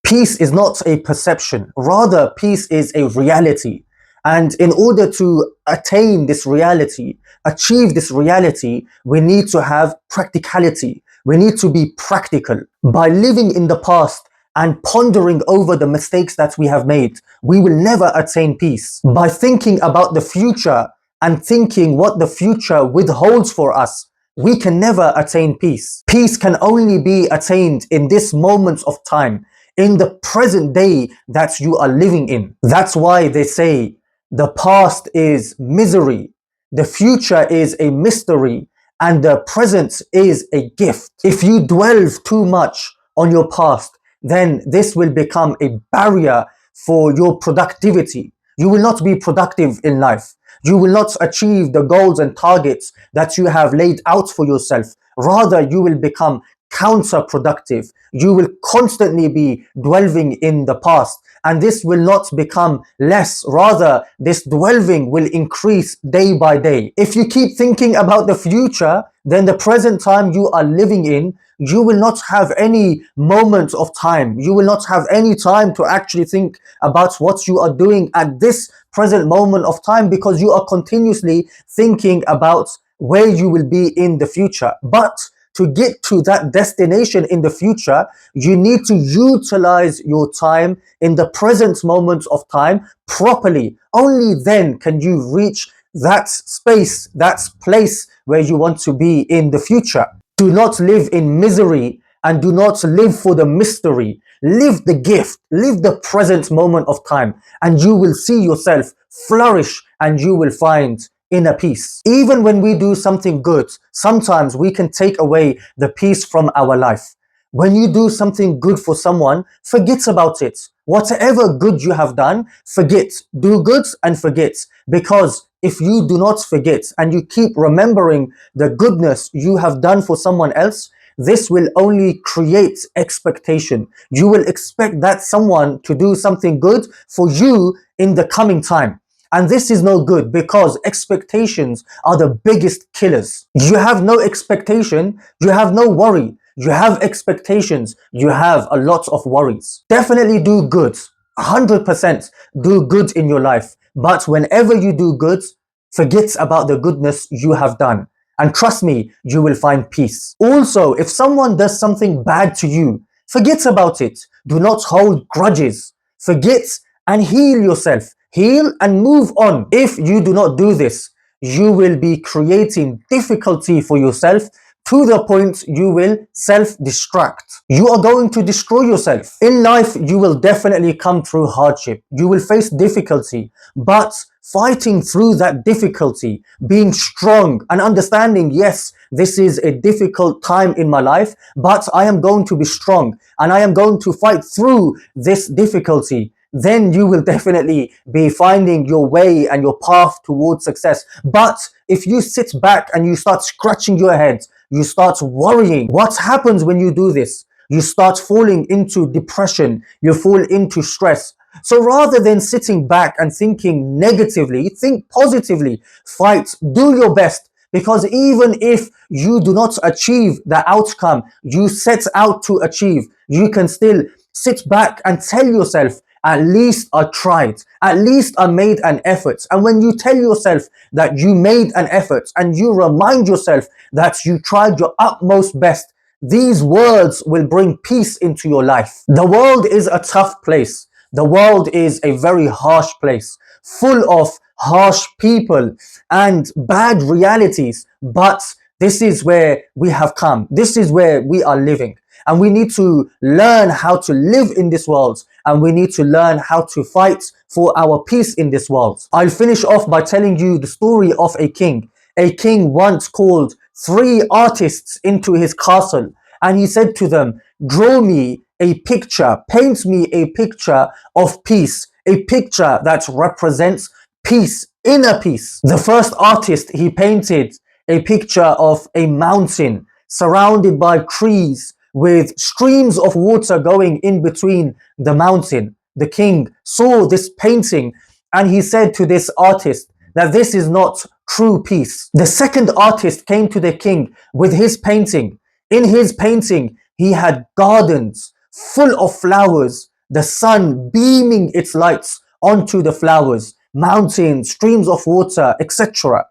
Peace is not a perception, rather peace is a reality. And in order to attain this reality, achieve this reality, we need to have practicality. We need to be practical. By living in the past and pondering over the mistakes that we have made, we will never attain peace. By thinking about the future and thinking what the future withholds for us, we can never attain peace. Peace can only be attained in this moment of time, in the present day that you are living in. That's why they say the past is misery, the future is a mystery, and the present is a gift. If you dwell too much on your past, then this will become a barrier for your productivity. You will not be productive in life. You will not achieve the goals and targets that you have laid out for yourself. Rather, you will become counterproductive. You will constantly be dwelling in the past, and this will not become less. Rather, this dwelling will increase day by day. If you keep thinking about the future, then the present time you are living in, you will not have any moment of time. You will not have any time to actually think about what you are doing at this present moment of time, because you are continuously thinking about where you will be in the future. But to get to that destination in the future, you need to utilize your time in the present moment of time properly. Only then can you reach that space, that place where you want to be in the future. Do not live in misery and do not live for the mystery. Live the gift, live the present moment of time, and you will see yourself flourish and you will find inner peace. Even when we do something good, sometimes we can take away the peace from our life. When you do something good for someone, forget about it. Whatever good you have done, forget. Do good and forget. Because if you do not forget and you keep remembering the goodness you have done for someone else, this will only create expectation. You will expect that someone to do something good for you in the coming time. And this is no good, because expectations are the biggest killers. You have no expectation, you have no worry. You have expectations, you have a lot of worries. Definitely do good, 100% do good in your life. But whenever you do good, forget about the goodness you have done. And trust me, you will find peace. Also, if someone does something bad to you, forget about it. Do not hold grudges. Forget and heal yourself. Heal and move on. If you do not do this, you will be creating difficulty for yourself to the point you will self-destruct. You are going to destroy yourself. In life, you will definitely come through hardship. You will face difficulty, but fighting through that difficulty, being strong and understanding, yes, this is a difficult time in my life, but I am going to be strong and I am going to fight through this difficulty. Then you will definitely be finding your way and your path towards success. But if you sit back and you start scratching your head, you start worrying, what happens when you do this? You start falling into depression, you fall into stress. So rather than sitting back and thinking negatively, think positively, fight, do your best. Because even if you do not achieve the outcome you set out to achieve, you can still sit back and tell yourself, at least I tried, at least I made an effort. And when you tell yourself that you made an effort and you remind yourself that you tried your utmost best, these words will bring peace into your life. The world is a tough place. The world is a very harsh place, full of harsh people and bad realities. But this is where we have come. This is where we are living. And we need to learn how to live in this world. And we need to learn how to fight for our peace in this world. I'll finish off by telling you the story of a king. A king once called 3 artists into his castle. And he said to them, draw me a picture, paint me a picture of peace. A picture that represents peace, inner peace. The first artist, he painted a picture of a mountain surrounded by trees, with streams of water going in between the mountain. The king saw this painting and he said to this artist that this is not true peace. The second artist came to the king with his painting. In his painting, he had gardens full of flowers, the sun beaming its lights onto the flowers, mountains, streams of water, etc.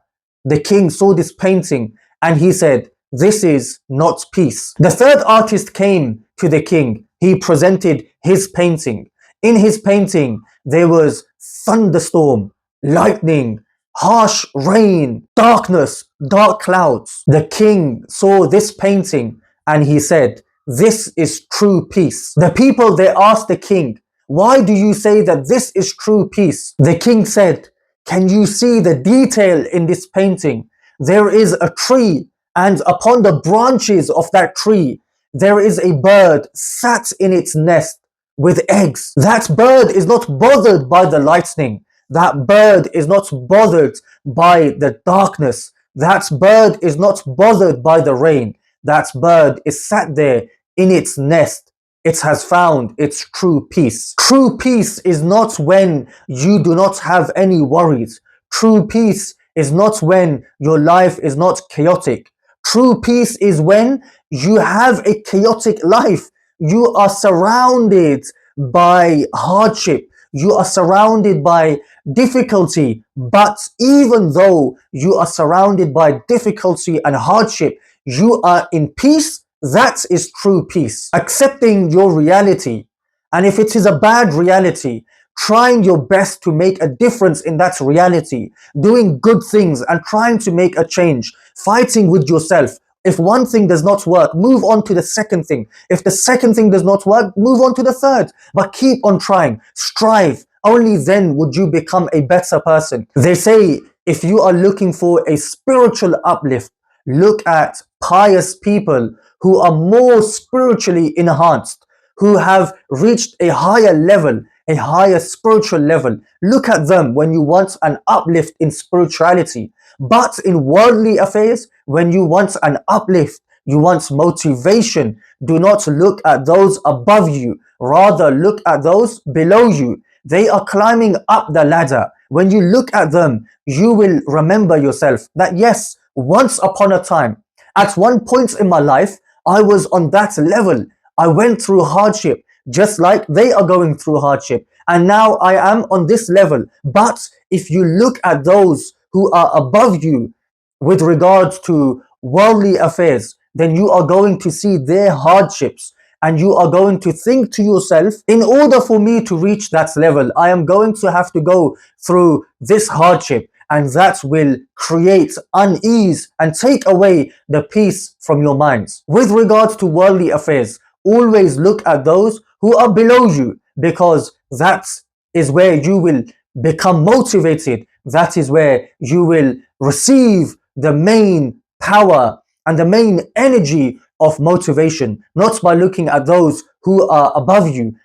The king saw this painting and he said, "This is not peace." The third artist came to the king. He presented his painting. In his painting, there was thunderstorm, lightning, harsh rain, darkness, dark clouds. The king saw this painting and he said, "This is true peace." The people, they asked the king, "Why do you say that this is true peace?" The king said, "Can you see the detail in this painting? There is a tree, and upon the branches of that tree, there is a bird sat in its nest with eggs. That bird is not bothered by the lightning. That bird is not bothered by the darkness. That bird is not bothered by the rain. That bird is sat there in its nest. It has found its true peace." True peace is not when you do not have any worries. True peace is not when your life is not chaotic. True peace is when you have a chaotic life. You are surrounded by hardship. You are surrounded by difficulty. But even though you are surrounded by difficulty and hardship, you are in peace. That is true peace. Accepting your reality. And if it is a bad reality, trying your best to make a difference in that reality, doing good things and trying to make a change, fighting with yourself. If one thing does not work, move on to the second thing. If the second thing does not work, move on to the third. But keep on trying, strive. Only then would you become a better person. They say if you are looking for a spiritual uplift, look at pious people who are more spiritually enhanced, who have reached a higher level, a higher spiritual level. Look at them when you want an uplift in spirituality. But in worldly affairs, when you want an uplift, you want motivation, do not look at those above you. Rather, look at those below you. They are climbing up the ladder. When you look at them, you will remember yourself that yes, once upon a time, at one point in my life, I was on that level. I went through hardship, just like they are going through hardship. And now I am on this level. But if you look at those who are above you with regards to worldly affairs, then you are going to see their hardships. And you are going to think to yourself, in order for me to reach that level, I am going to have to go through this hardship. And that will create unease and take away the peace from your minds. With regards to worldly affairs, always look at those who are below you, because that is where you will become motivated. That is where you will receive the main power and the main energy of motivation, not by looking at those who are above you.